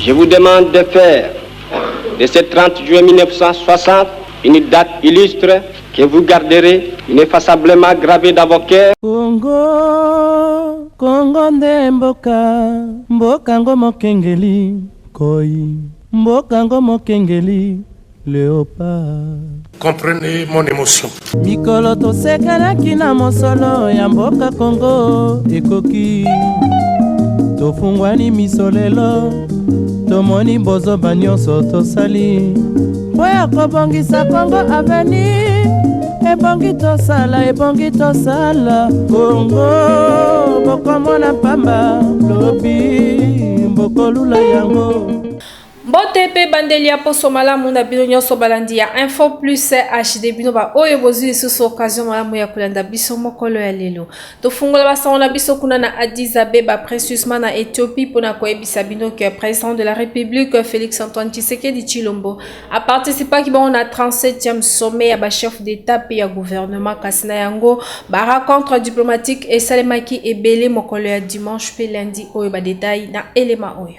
Je vous demande de faire de ce 30 juin 1960 une date illustre que vous garderez ineffaçablement gravée dans vos cœurs. Congo, Congo nde mboka ngo mokengeli koi, mboka ngo mokengeli léopard. Comprenez mon émotion. Mikolo tosekanaki na mosolo ya mboka Congo ekoki, tofungwani misolelo, tomoni bozoba nyonso tosali po ya kobongisa Congo avenir. Ebongi tosala Congo bokomona pamba lobi bokolula yango. Mbote pe bandelia poso malamu na bino nyonso balandi ya Info Plus HD bino ba oyo bozwi susu occasion malamu ya kulanda biso mokolo ya lelo. Tofungola basango na biso kuna na Addis Abeba précieusement na Éthiopie pona koyebisa bino que président de la République Félix Antoine Tshisekedi Tshilombo a participé ki bon na 37e sommet ya ba chef d'état pe ya gouvernement kasina yango ba rencontre diplomatique et salemaki ebele mokolo ya dimanche pe lundi oyo ba détail na elema oyo.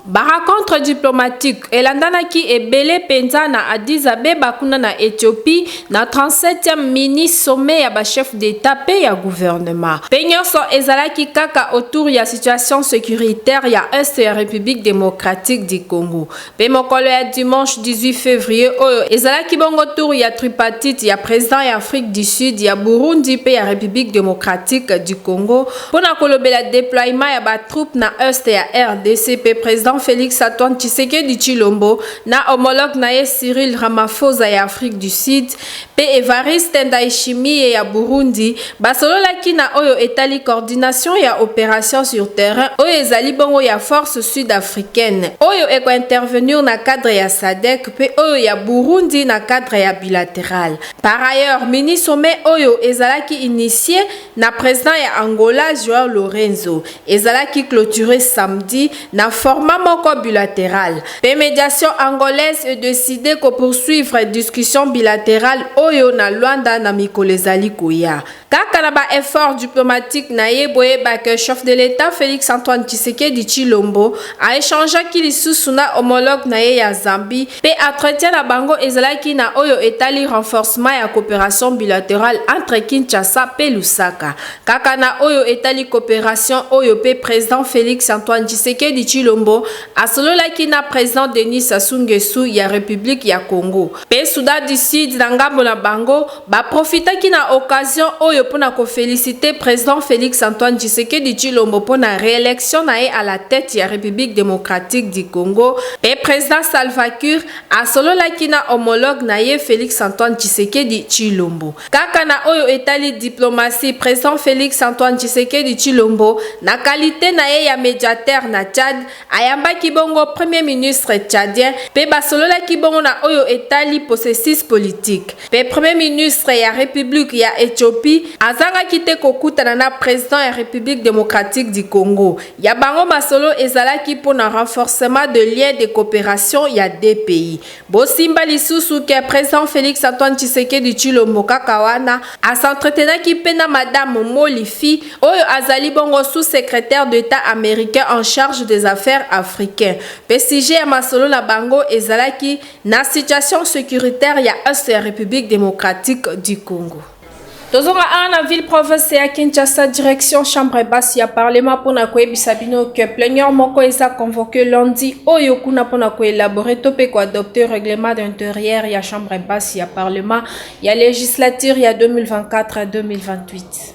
Ba rencontre diplomatique elandanaki ebele penza na Addis Abeba kuna na Éthiopie na 37e mini sommet ya ba chef d'état pe ya gouvernement. Penyonso ezalaki kaka autour ya situation sécuritaire ya Est ya République démocratique du Congo. Pe mokolo ya dimanche 18 février oyo ezalaki bongo tour ya tripartite ya président ya Afrique du Sud ya Burundi pe ya République démocratique du Congo pona kolobela déploiement ya ba troupe na Est ya RDC pe président Félix Antoine Tshisekedi Tshilombo na homologue naye Cyril Ramaphosa ya Afrique du Sud pe Evariste Ndayishimiye ya Burundi basololaki na oyo etali coordination ya opération sur terrain oyo ezali bongo ya force sud-africaine oyo eko intervenir na cadre ya SADC pe oyo ya Burundi na cadre ya bilatéral. Par ailleurs, mini sommet oyo ezalaki initié na président ya Angola João Lourenço ezalaki clôturé samedi na format moko bilatéral. Pe médiation angolaise est décidé ko poursuivre discussion bilatérale oyo na Luanda na mikolo ezali koya. Kaka na ba effort diplomatique na yeboye ba que chef de l'État Félix Antoine Tshisekedi Tshilombo a échangé ki lisusu na homologue na ye ya Zambie pe entretien na bango ezalaki na oyo etali renforcement ya coopération bilatérale entre Kinshasa pe Lusaka. Kaka na oyo etali coopération oyo pe président Félix Antoine Tshisekedi Tshilombo asololaki na président Denis Sassou Nguesso ya République ya Congo. Pe Soudan du Sud na ngambo na bango ba profitaki na occasion oyo pona ko féliciter président Félix Antoine Tshisekedi Tshilombo pona réélection na ye à la tête ya République démocratique du Congo. Pe président Salva Kiir asololaki na homologue na ye Félix Antoine Tshisekedi Tshilombo. Kaka na oyo etali diplomatie président Félix Antoine Tshisekedi Tshilombo na qualité na ye ya médiateur na Tchad ayambaki bongo premier ministre tchadien pe basololaki bongo na oyo etali processus politique. Pe premier ministre ya République ya Éthiopie azangaki te kokutana na président ya République démocratique du Congo. Ya bango masolo ezalaki pona renforcement de liens de coopération ya deux pays. Bosimba lisusu ke président Félix Antoine Tshisekedi Tshilombo kakawana asentretenaki pe na madame Molifi oyo azali bongo sous-secrétaire d'État américain en charge des affaires africaines. PCG ya masolo na bango ezalaki na situation sécuritaire ya Est ya République démocratique du Congo. Tozonga na ville province ya Kinshasa direction chambre basse ya parlement pona koyebisa bino que plénière moko eza convoqué lundi oyo kuna pona ko élaborer tope ko adopter règlement d'intérieur ya chambre basse ya parlement ya législature ya 2024-2028.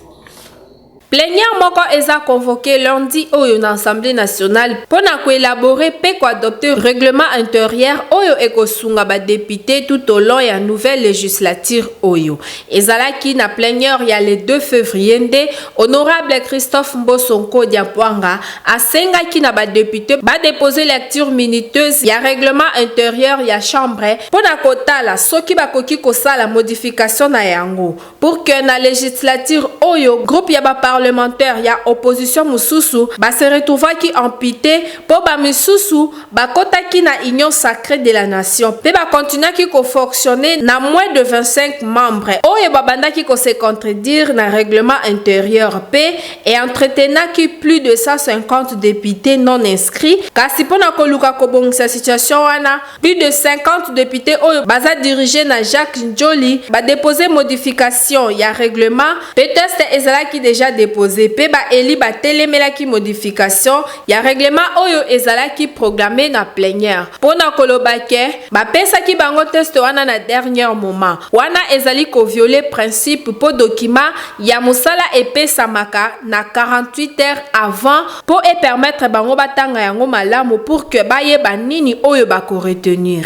Plénière moko eza convoqué lundi oyo na Assemblée nationale pona ko élaborer pe ko adopter règlement intérieur oyo ekosunga ba député tout au long ya nouvelle législature oyo. Ezalaki na plénière ya le 2 février nde honorable Christophe Mbosonko Diapwanga asengaki na ba député ba déposer lecture minutieuse ya règlement intérieur ya chambre pona kotala soki bakoki kosala modification na yango pour que na législature oyo groupe ya ba parlementaire ya opposition mususu ba se retrouvaki amputé po ba misusu ba kotaki na union sacrée de la nation pe ba continuaki ko fonctionner na moins de 25 membres oyo babandaki ko se contredire na règlement intérieur pe et entretenaki plus de 150 députés non inscrits kasi pona koluka kobongisa situation wana plus de 50 députés oyo baza dirigé na Jacques Njoli ba déposer modification ya règlement peut-être ezalaki déjà déposé pe ba eli ba telemelaki modification ya règlement oyo ezalaki programmé na plénière pona kolobake ba pesaki bango test wana na dernier moment wana ezali ko violer principe po document ya musala epesamaka na 48 heures avant pour permettre bango batanga yango malamu pour que bayeba nini oyo bako retenir.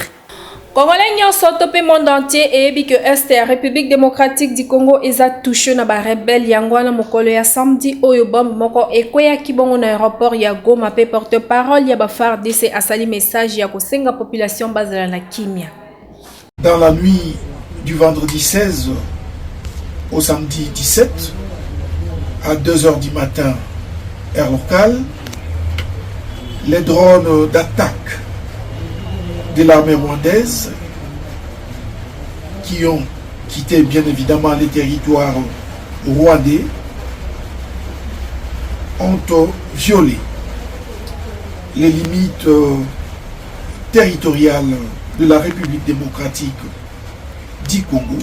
Congolais nyonso topé monde entier eyebi que Est République démocratique du Congo eza touché na ba rebelle yango na mokolo ya samedi oyo bombe moko ekweyaki bongo na aéroport ya Goma pe porte-parole ya ba FARDC asali message ya kosenga population bazala na kimia. Dans la nuit du vendredi 16 au samedi 17 à 2h du matin heure locale, les drones d'attaque de l'armée rwandaise qui ont quitté bien évidemment les territoires rwandais ont violé les limites territoriales de la République démocratique du Congo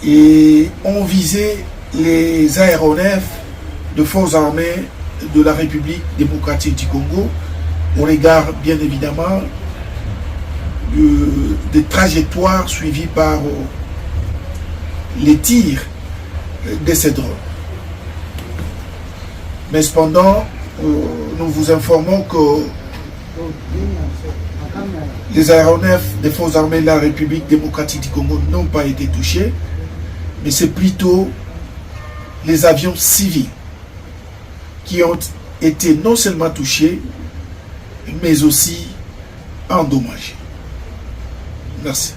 et ont visé les aéronefs de forces armées de la République démocratique du Congo au regard bien évidemment des trajectoires suivies par les tirs de ces drones. Mais cependant, nous vous informons que les aéronefs des forces armées de la République démocratique du Congo n'ont pas été touchés, mais c'est plutôt les avions civils qui ont été non seulement touchés, mais aussi endommagés. Merci.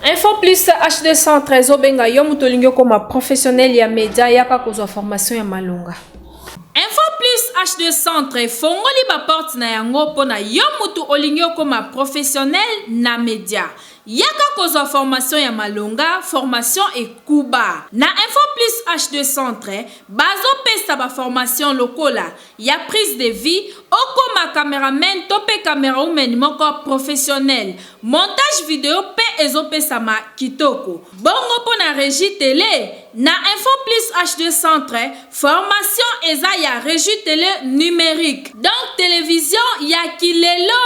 Info plus H213 obenga yo mutolingo koma professionnel ya média yaka kozwa formation ya malunga. Info plus H213 fongoli ba porte na yango pona yo mutu olingo koma professionnel na média. Yaka kozwa formation ya malonga, formation et kuba. Na Info plus H213, bazo pesa ba formation lokola, ya prise de vie, okoma cameraman tope camera woman moko professionnel. Montage vidéo pe ezo pesa ma kitoko. Bongo po na régie télé, na Info plus H213, formation eza ya régie télé numérique. Donc télévision ya kilelo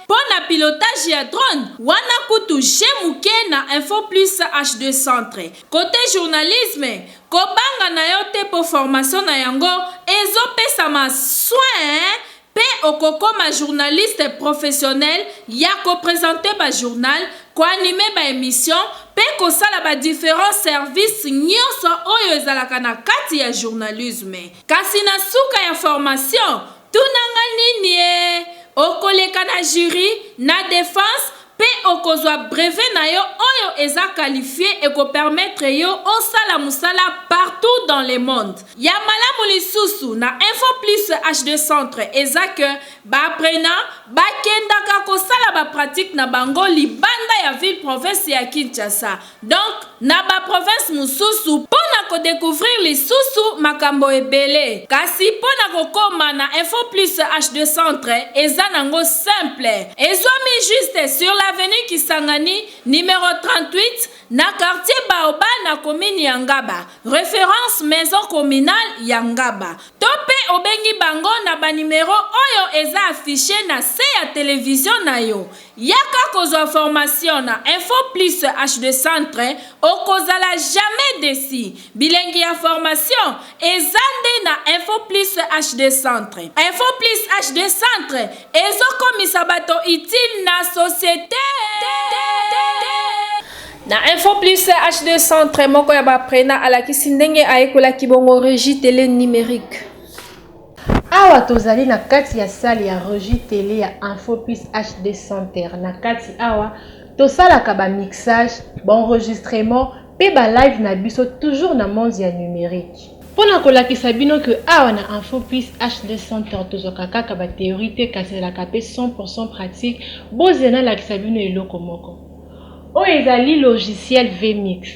po na pilotage ya drone, wana kutu jemuke na Info plus H213. Côté journalisme, kobanga na yo te po formation na yango ezo pesa ma soin pe okokoma journaliste professionnel ya ko présenter ba journal, ko animer ba émission pe ko sala ba différents services nyonso oyo ezalaka na kati ya journalisme. Kasi na suka ya formation, tunanga nini okoleka na jury, na défense pe okozwa brevet na yo oyo eza qualifié et ko permettre yo osala musala partout dans le monde. Ya malamu lisusu na Info plus H213 eza que ba apprenant ba kendaka ko sala ba pratique na bango libanda ya ville province ya Kinshasa. Donc na ba province mususu pona ko découvrir lisusu makambo ebele. Kasi pona ko koma na Info plus H213 eza nango simple. Ezwami juste sur l'avenue Kisangani numéro 38 na quartier Baoba na commune Yangaba. Référence maison communale Yangaba. Tope obengi bango na ba numéro oyo eza affiché na se ya télévision na yo. Yaka kozwa formation na Info plus H213 okozala jamais déçu. Bilengi ya formation ezande na Info plus H213. Info plus H213 ezokomisa bato utile na société. Na Info plus H213 moko ya baprena alakisi ndenge ayekola kibongo régie télé numérique. Awa tozali na kati ya salle ya régie télé ya Info plus H213 na kati awa tosalaka ba mixage, ba enregistrement pe ba live na biso toujours na monde ya numérique. Pona kolakisa bino que awa na Info Plus HD Center tozoka kaka ba théorie te kasi la kapé 100% pratique bozena lakisa bino eloko moko. O ezali logiciel VMix.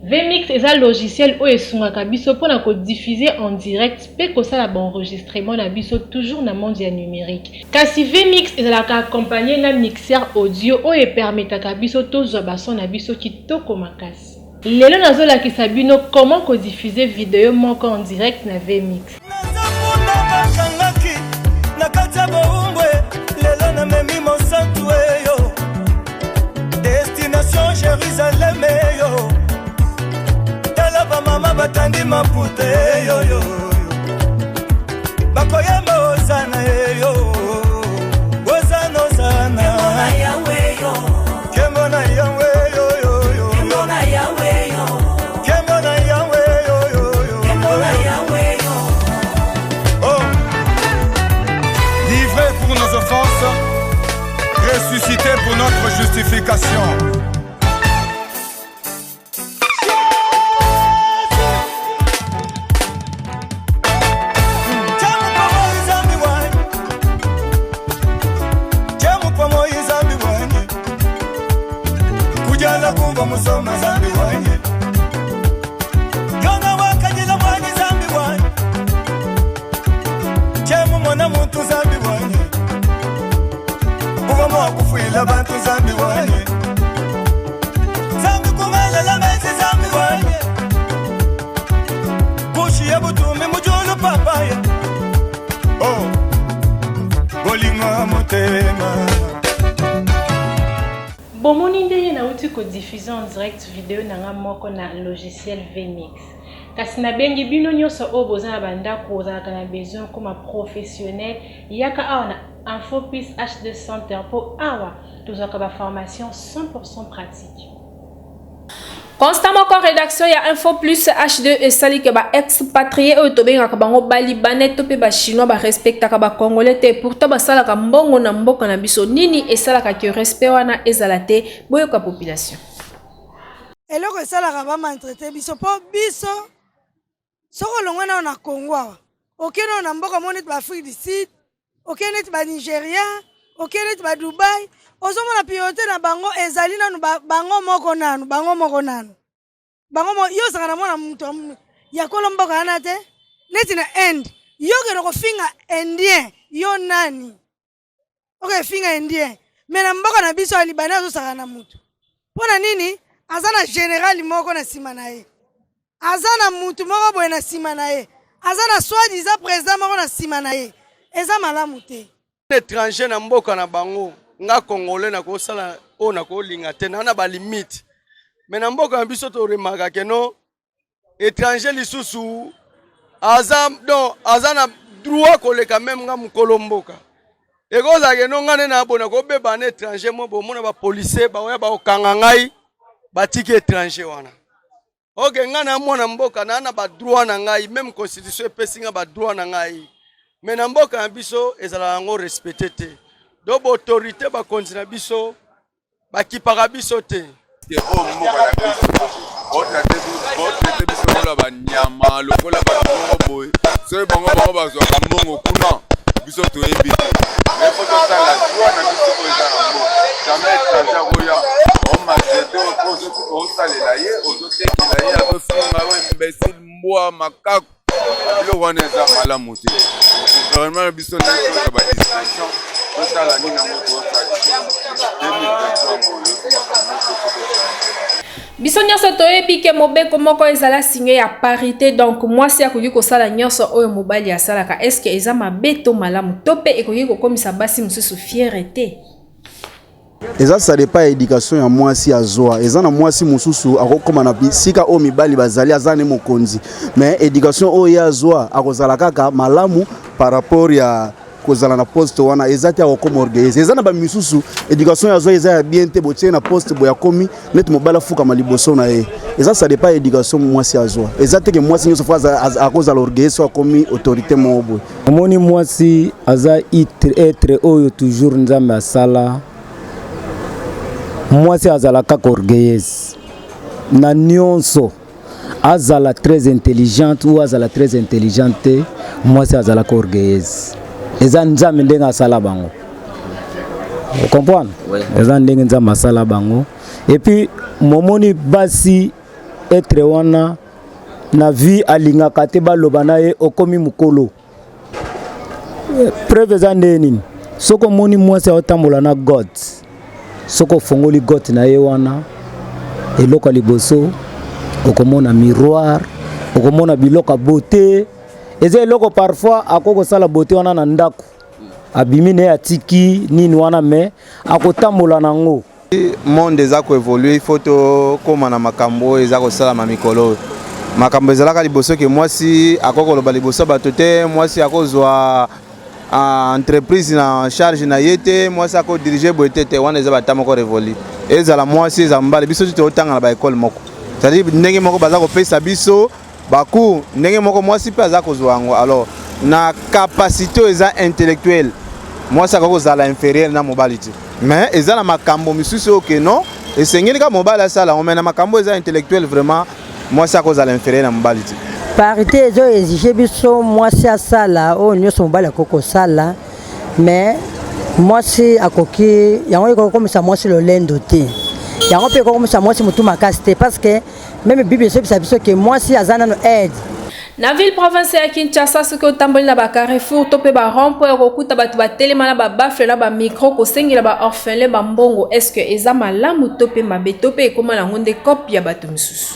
VMix est un logiciel où esungaka biso pona ko diffuser en direct pe ko sala ba enregistrement na biso toujours na monde ya numérique. Kasi VMix ezalaka accompagné na mixeur audio o e permetaka biso tozwa ba son na biso kitoko makasi. Lelo nazolakisa bino comment ko diffuser vidéo moko en direct na VMix. Destination Jérusalem yo. Tela mama batandi mapute yo yo. Bakoyemba ozana yo. Ozana ozana. Kemona yawe yo. Kemona yawe yo yo yo. Kemona yawe yo. Kemona yawe yo yo yo. Kemona yawe yo. Oh. Livré pour nos offenses, ressuscité pour notre justification. Musoma zambi wanye Yona wakajila mwani zambi wanye Chemu mwana muntu zambi wanye Uwa mwa kufuila bantu zambi wanye Zambi kumele la mezi zambi wanye Kushi ya butumi mujulu papaya Oh Bolinga mutema Bomoni ndenge na uti ko diffuser en direct vidéo na moko na logiciel VMix. Kasi na bengi bino nyonso o boza na banda ko za kana besoin comme professionnel yaka awa na Info Plus HD Center pour awa tozaka ba formation 100% pratique. Constamment en rédaction il y a Info Plus HD et sali que ba expatrié au tobenga ka bango bali banet pe ba chinois ba respecta ka ba congolais te pourtant ba sala ka mbongo na mboka na biso nini et sala ka que respect wana ezalate boyo ka population eloko sala ka ba maltraiter biso po biso soko longwana na Congo okeno na mboka monet ba Afrique du Sud okeno ba Nigeria okeno ba Dubai ozomona piyote na bango ezali nanu bango moko nanu bango yo sanga na mwana mtu ya kolomboka yana te neti na end yo kero ko finga indien yo nani okay finga indien mena mboka na biso alibana zo sanga na mtu pona nini azana general moko na sima na ye azana mtu moko boye na sima na ye azana soi-disant président moko na sima na ye eza malamu te étranger na mboka na bango nga congolais na ko sala o na ko linga te na ba limite mais na mboka biso to remaka ke no étranger lisusu aza na droit ko le quand même nga mukolo mboka e ko za ke no ngane na bona ko beba na étranger mo bo mona ba policier ba oya ba okanga ngai ba tiki étranger wana oke ngana mwana mboka na ba droit na ngai même constitution epesinga ba droit na ngai mais na mboka biso ezala ngo respecté te donc autorité ba kontina biso ba kipaka biso te o mboka na biso otra biso la banyama lokola ba boy so bango bazwa mbongo kuna biso to ebi mais faut ça la droit na biso ko ezala ngo jamais traja koya on m'a dit on salela ye ozotekela ye akofunga we imbécile mbwa makako bilo wana eza malamu te vraiment biso na ba distraction osala nini na moto osala biso nyonso toyebi ke mobeko moko ezala signé ya parité donc mwasi akoki kosala nyonso oyo mobali asalaka est-ce que eza mabe to malamu to pe ekoki kokomisa basi mosusu fierté eza ça dépend éducation ya mwasi azwa eza na mwasi mosusu akokoma na bisika o mibali bazali azane mokonzi mais éducation oyo azwa akozala kaka malamu par rapport ya kozala na poste wana ezati akokoma orgueilleuse eza na ba misusu éducation yazwa eza ya bien te botie na poste boya komi net mobala fuka maliboso na ye eza ça dépend éducation mwasi azwa ezati ke mwasi nyoso faza akozala orgueilleuse akomi autorité mobo amoni mwasi aza être oyo toujours nzambe asala mwasi azala kaka orgueilleuse na nyonso azala très intelligente ou azala très intelligente mwasi azalaka orgueilleuse eza nzambe ndenge asala bango. Vous comprenez? Oui. Eza ndenge nzambe asala bango. Et puis momoni basi etre wana na vie alingaka te baloba na ye okomi mukolo. Preuve eza nini? Soko moni mwasi aotambola na God, soko fongoli God na ye wana eloko liboso okomona miroir, okomona biloko beauté. Eza eloko parfois akoko sala beauté wana na ndako abimi ne atiki nini wana me akotambola nango. Monde eza ko évoluer, il faut to koma na makambo eza ko sala ma mikolo. Makambo ezalaka liboso ke mwasi akoko loba liboso bato te, mwasi akozwa entreprise na charge na yete, mwasi ako diriger boete te wana eza batama ko révolu. Ezala mwasi eza mbale biso te otanga na ba école moko. C'est-à-dire ndenge moko baza ko pesa biso baku ndenge moko mwasi pe aza kozwa ngo. Alors na capacité eza intellectuelle mwasi akoko zala inférieur na mobali te. Mais ezala makambo misusu oke non esengeli ka mobali asala on mena makambo eza intellectuel vraiment mwasi akozala inférieur na mobali te. Parité ezo exige biso mwasi asala o nyonso mobali akoko sala mais mwasi akoki yango ekokomisa mwasi lolendo te yango pe ekokomisa mwasi mutu makasi te parce que même Bible esopesa biso ke mwasi aza nano aide. Na ville provinciale ya Kinshasa soki otamboli na ba Carrefour to pe ba rond-point okokuta bato batelema na ba bafle na ba micro kosengela ba orphelin ba mbongo. Est-ce que eza malamu to pe mabe to pe ekoma na ngonde copie ya bato misusu?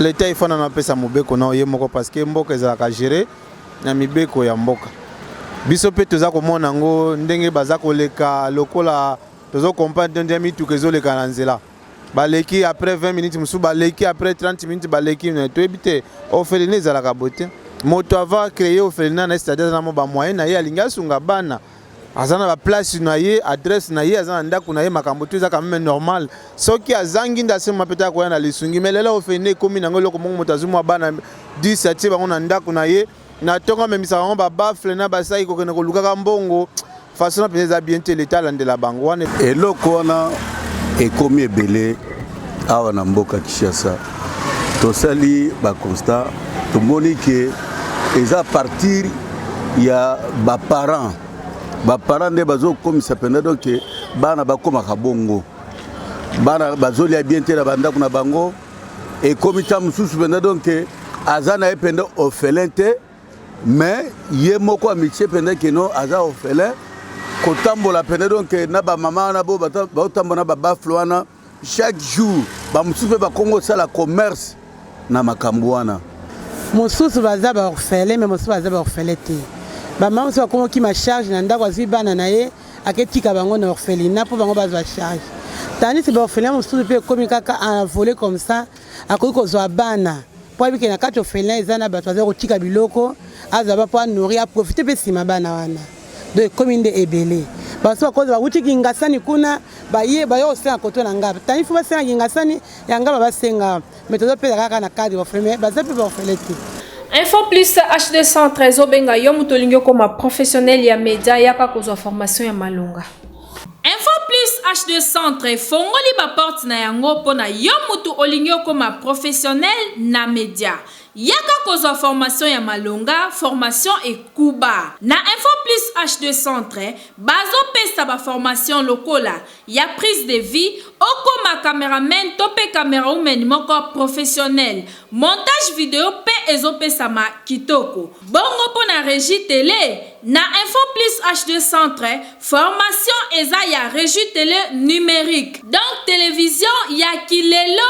L'État il faut na pesa mobeko na ye moko parce que mboka ezalaka gérer na mibeko ya mboka. Biso pe toza komona ngo ndenge baza koleka lokola tozo comprendre ndenge mituka ezoleka na nzela. Baleki après 20 minutes musu baleki après 30 minutes baleki na to ebite orphelinat ezalaka bote. Moto ava créer orphelinat na c'est-à-dire na mo ba moyen na ye alinga sunga bana. Azana ba place na ye, adresse na ye, azana ndako na ye makambo to eza quand même normal. Soki azangi ndase mapeta ko na lisungi melela orphelinat komi nango loko mongo moto azumwa bana 10 atie bango na ndako na ye. Na tonga memisa bango ba bafle na basai ko kena ko lukaka mbongo. Façon penza bien te l'état landela bango wana eloko wana ekomi ebele awa na mboka Kinshasa. Tosali ba constat tomoni ke eza partir ya ba parents nde bazo komisa penda donc bana bakoma kabongo bana bazolia bien te na bandako na bango e komita mususu penda donc azana ependa orphelin te mais ye moko amitié penda ke no aza orphelin kotambola penda donc na ba mama na bo batambola ba bafloana chaque jour ba mususu ba Congo sala commerce na makambo wana mususu baza ba orphelin mais mususu baza ba orphelin te ba mama so ko ki ma charge na ndako azwi bana na ye aketika bango na orphelinat pour bango bazwa charge tani si ba orphelin mususu pe komi kaka en voler comme ça akoki kozwa bana po bike na kati orphelin ezana bato baza kotika biloko azaba po nourrir profiter pe sima bana wana de commune de ebele baso bakoza bakuti kingasani kuna baye bayo osenga koto na ngaba tani fu basenga kingasani ya ngaba basenga metodo pe kaka na cadre orphelin baza pe ba orphelin. Info plus HD 113 obenga yo mutolingo koma professionnel ya media yaka kozwa formation ya malunga. Info plus HD Centre fongoli ba porte na yango pona yo mutu olingo koma professionnel na media. Yaka kozwa formation ya malunga, formation et kuba. Na Info plus HD Centre bazo pesa ba formation lokola ya prise de vie okoma cameraman tope camera woman moko professionnel. Montage vidéo pe ezopesa ma kitoko. Bongo pona régie télé. Na Info plus HD Centre formation eza ya régie télé numérique. Donc télévision ya kilelo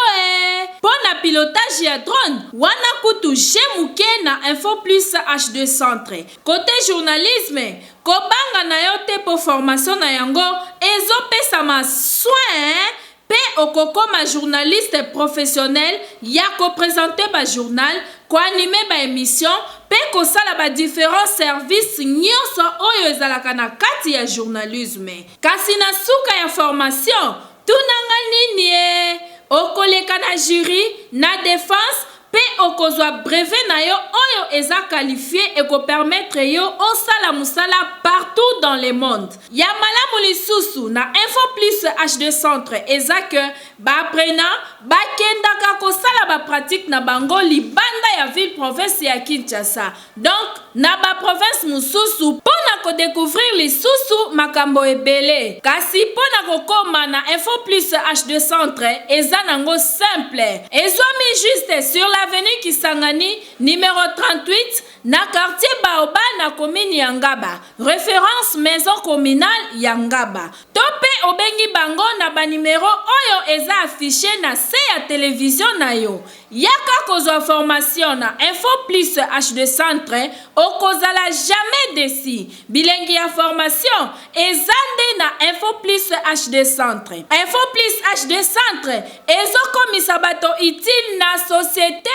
pona pilotage ya drone wana kutu jemuke na Info plus HD Centre. Côté journalisme kobanga na yo te po formation na yango ezopesa ma soin pe okokoma journaliste professionnel ya ko présenter ba journal ko animer ba émission pe ko sala ba différents services nyonso oyo ezalaka na kati ya journalisme. Kasi na suka ya formation tunanga nini okoleka na jury na défense pe okozwa brevet na yo oyo eza qualifié et ko permettre yo osala musala partout dans le monde. Ya malamu lisusu na Info Plus HD Centre eza que ba apprenant ba kendaka ko sala ba pratique na bango libanda ya ville province ya Kinshasa. Donc na ba province mususu pona ko découvrir lisusu makambo ebele. Kasi pona ko koma na Info Plus HD Centre eza nango simple. Ezwami juste sur l'avenue Kisangani numéro 38 na quartier Baoba na commune Yangaba. Référence maison communale Yangaba. Tope obengi bango na ba numéro oyo eza affiché na se ya télévision na yo. Yaka kozwa formation na Info Plus HD Centre okozala jamais déçu. Bilengi ya formation ezande na Info Plus HD Centre. Info Plus HD Centre ezokomisa bato utile na société.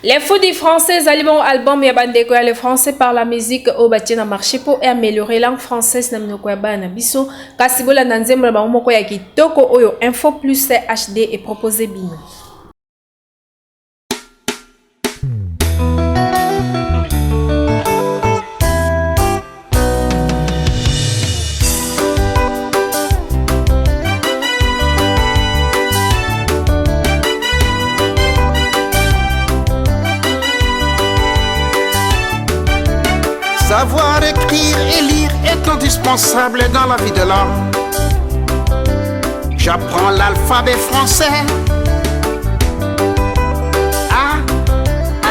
Les fous du français, album ya bandeko ya le français par la musique au bâti na marché pour améliorer langue française na minoko ya bana biso kasi bola na nzembo na bango moko ya kitoko oyo Info Plus HD est proposé bino. Savoir écrire et lire est indispensable dans la vie de l'homme. J'apprends l'alphabet français. A.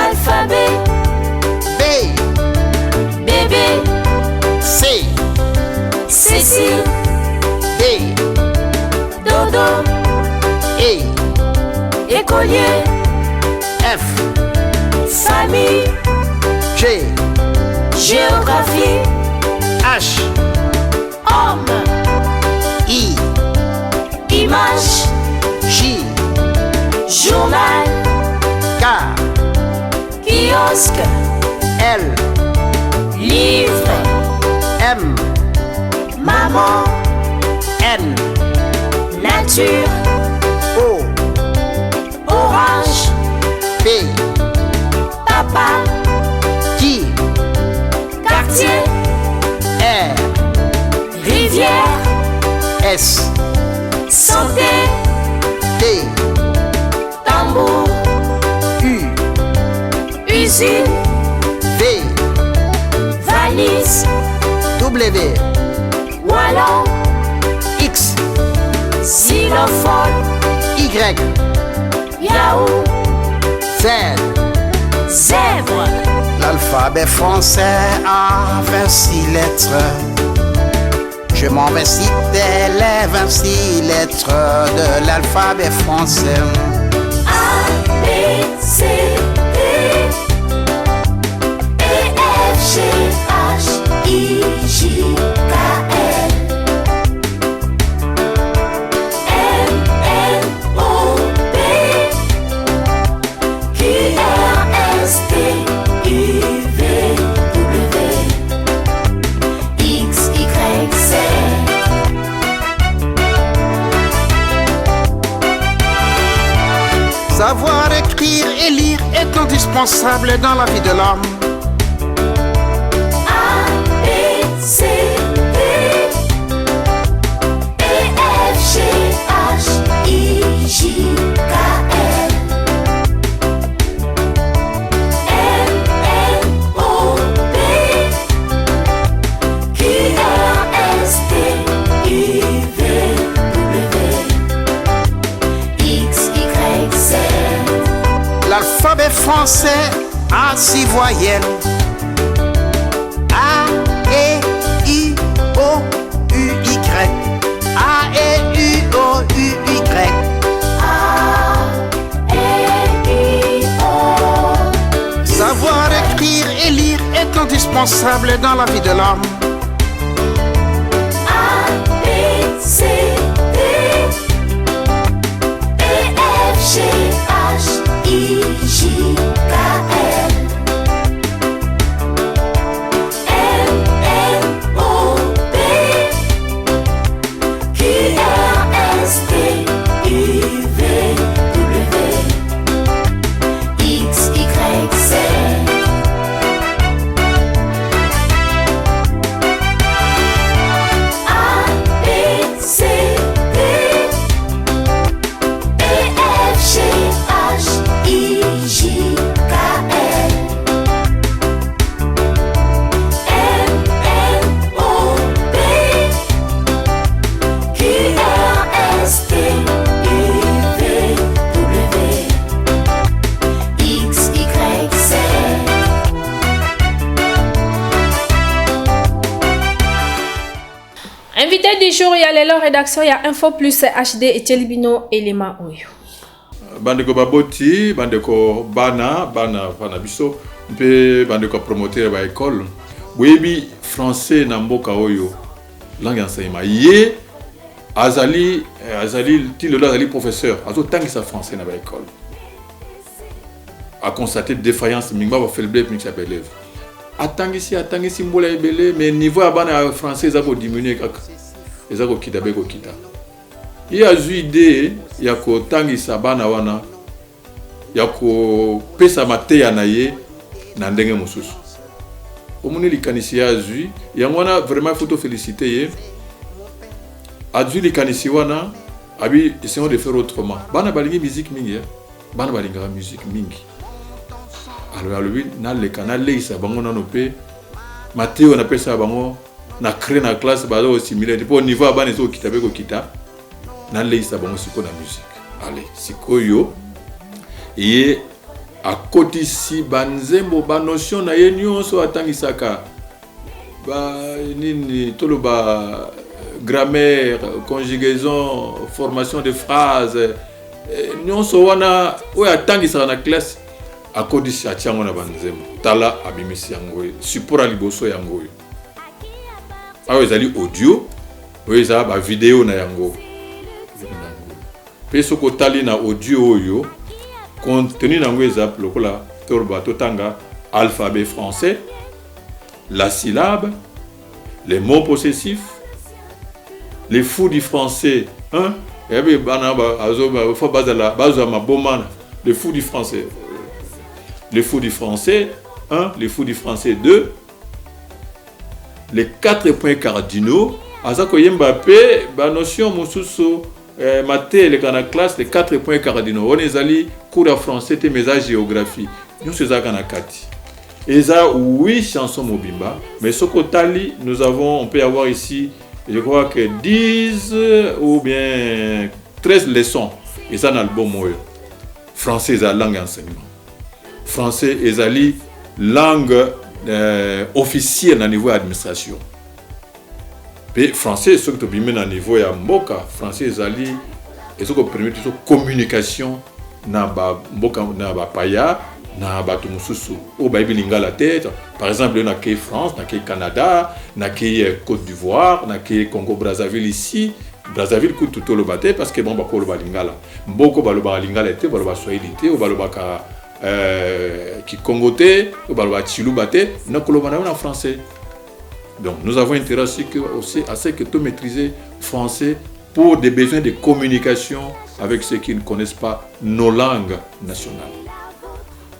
Alphabet. B. Bébé. C. Cécile. D. Dodo. E. Écolier. F. Famille. G. Géographie. H. Homme. I. Image. J. Journal. K. Kiosque. L. Livre. M. Maman. N. Nature. O. Orange. P. Papa. Qui. Quartier. R. Rivière. S. Santé. T. Tambour. U. Usine. V. Valise. W. Wallon. X. Xylophone. Y. Yahoo. Z. Zèbre. L'alphabet français a 26 lettres. Je m'en vais citer les 26 lettres de l'alphabet français. A, B, C, D, E, F, G, H, I, J, K, L, M, N, O, P, Q, R, S, T, U, V, W, X, Y, Z. Savoir écrire et lire est indispensable dans la vie de l'homme. A, B, C, D, E, F, G, H, I, J, K, L, M, N, O, P, Q, R, S, T, U, V, W, X, Y, Z. L'alphabet français a 6 voyelles. A, E, I, O, U, Y. A, E, U, O, U, Y. A, E, I, O. Savoir écrire et lire est indispensable dans la vie de l'homme. A, B, C, D, E, F, G, H, I, J, K, L, M, N, O, P, Q, R, S, T, U, V, W, Invité du jour, il y a la rédaction, il y a Info Plus HD et Tchelibino Elema Oyo. Bandeko baboti, bandeko bana biso, mpe bandeko promoteur ba école. Boyebi français na mboka oyo, langue enseignement. Ye azali tilo azali professeur, azo tangisa français na ba école. A constaté défaillance mingba ba faible mix sa élève. Atangisi mbola ebele, mais niveau ya bana français za ko diminuer kaka. Eza ko kita be ko kita. Il y a une idée, il y a ko tangisa bana wana, il y a ko pesa mateya na ye na ndenge mususu. Omoni likanisi ya azui, yangwana vraiment il faut te féliciter ye. Azui likanisi wana, abi essayons de faire autrement. Bana balingi musique mingi, bana balinga musique mingi. Alors lui na le canal leisa bango na nope, Mathéo na pesa bango na créer na classe bazo similaire. Pour niveau bana zo kitabe ko kita. Na leisa bango siko na musique. Allez, siko yo. Et à côté si banzembo ba notion na ye nyonso atangisaka ba nini toloba grammaire, conjugaison, formation de phrases nyonso wana o atangisaka na classe à côté si atiango na banzembo tala abimisi yango support liboso yango ayo ezali audio oyo eza ba vidéo na yango pe soko tali na audio oyo contenu nango exemple lokola torba totanga alphabet français, la syllabe, les mots possessifs, les fous du français, hein? Et bien faut baser ma bomana, les fous du français, les fous du français, 1, les fous du français 2, les 4 points cardinaux, azako Mbappé, ba notion mususu maté les kana classe les 4 points cardinaux. On est allé cours de français et message géographie. Nous c'est ça kana kati. Et ça 8 chansons mobimba, mais ce côté nous avons on peut avoir ici je crois que 10 ou bien 13 leçons. Et ça dans l'album français est la langue enseignement. Français est la langue officielle au niveau administration. Et français, ce que tu as au niveau de Mboka, français, et ce qui permet de communication dans Mboka, dans Paya, dans Batumususu, au Baïbilinga la tête. Par exemple, il y a France, il y a Canada, il y a Côte d'Ivoire, il y a Congo-Brazzaville ici. Brazzaville coûte tout le bâté parce que bon, il y a le Lingala. Mboko, il y a le Lingala, il y a le Swahili, il y a le Kikongote, il y a le Chilubate, il y a le français. Donc nous avons intérêt aussi à ce que tu maîtrises français pour des besoins de communication avec ceux qui ne connaissent pas nos langues nationales.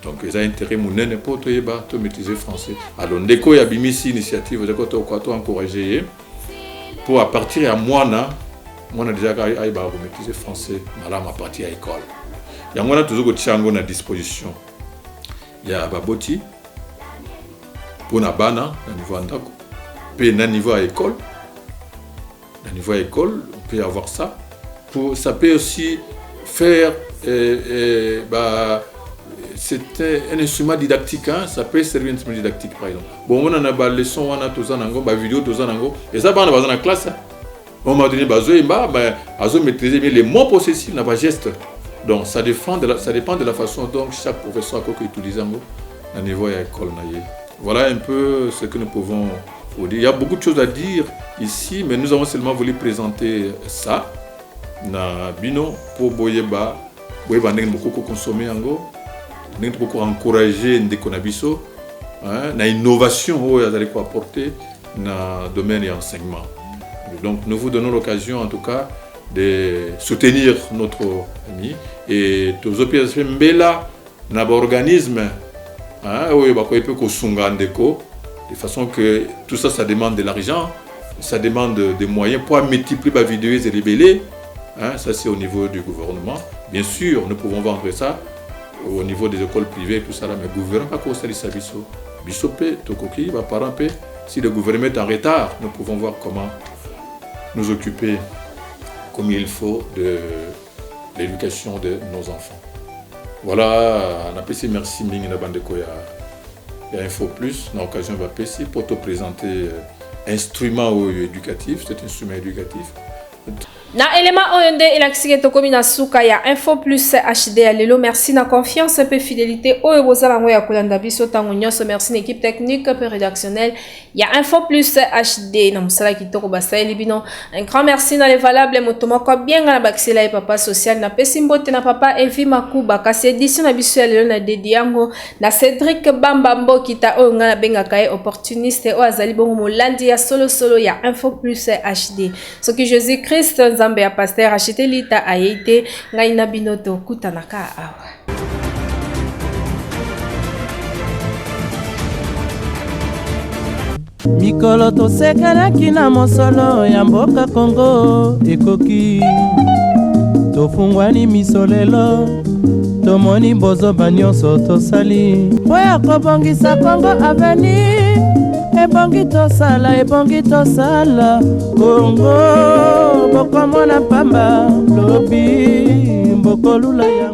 Donc ils ont intérêt à maîtriser français. Alors dès qu'il y a une initiative, il faut encourager pour à partir de moi déjà maîtriser français à partir de l'école. Il y a toujours à disposition. Il y a Baboti pour Nabana au niveau d'Andako. Puis, à niveau à école, on peut avoir ça. Ça peut aussi faire, c'est un instrument didactique, hein? Ça peut servir un instrument didactique par exemple. Bon, on a des leçons, on a tous des vidéos, et ça, on a dans la classe. On m'a donné à maîtriser les mots possessifs, on a des gestes. Donc, ça dépend de la façon dont chaque professeur a utilisé à niveau à l'école. Voilà un peu ce que nous pouvons. Il y a beaucoup de choses à dire ici, mais nous avons seulement voulu présenter ça. Na bino pour boyeba ndenge beaucoup consommer ango, ndenge beaucoup encourager ndeko na biso, na innovation oyo azali ko apporter na domaine et enseignement. Donc nous vous donnons l'occasion en tout cas de soutenir notre ami et tous les mbela na ba organisme oyo ba ko epe ko sunga ndeko. De façon que tout ça, ça demande de l'argent, ça demande des moyens pour multiplier les vidéos et les libellés. Ça, c'est au niveau du gouvernement. Bien sûr, nous pouvons vendre ça au niveau des écoles privées et tout ça. Mais le gouvernement n'a pas ça. Si le gouvernement est en retard, nous pouvons voir comment nous occuper comme il faut de l'éducation de nos enfants. Voilà, on a passé merci Ming na Bandekoya. Il y a Info Plus, on a l'occasion de passer pour te présenter instrument éducatif, cet instrument éducatif. Na élément oyonde elakisike tokomi na suka ya Info Plus HD ya lelo. Merci na confiance et fidélité oyo bozala ngo ya kolanda biso tango nyonso. Merci na équipe technique et rédactionnelle ya Info Plus HD na musala kitoko basaeli bino. Un grand merci na les valables motoma ko bien na bakisela et papa social na pesimbote na papa Evi Makuba kasi édition na biso ya lelo na dediango na Cédric Bambambo kita oyo nga na benga kae opportuniste o azali bongo molandi ya solo ya Info Plus HD. Ce que Jésus Christ Nzambe ya pasteur acheté lita ayeite ngai na binoto kutanaka awa. Mikolo tosekanaki na mosolo ya mboka Kongo ekoki tofungwani misolelo tomoni bozoba nyonso tosali mpo ya kobongisa Kongo aveni ebongi tosala Kongo bokomona pamba lobi mbokolula yango.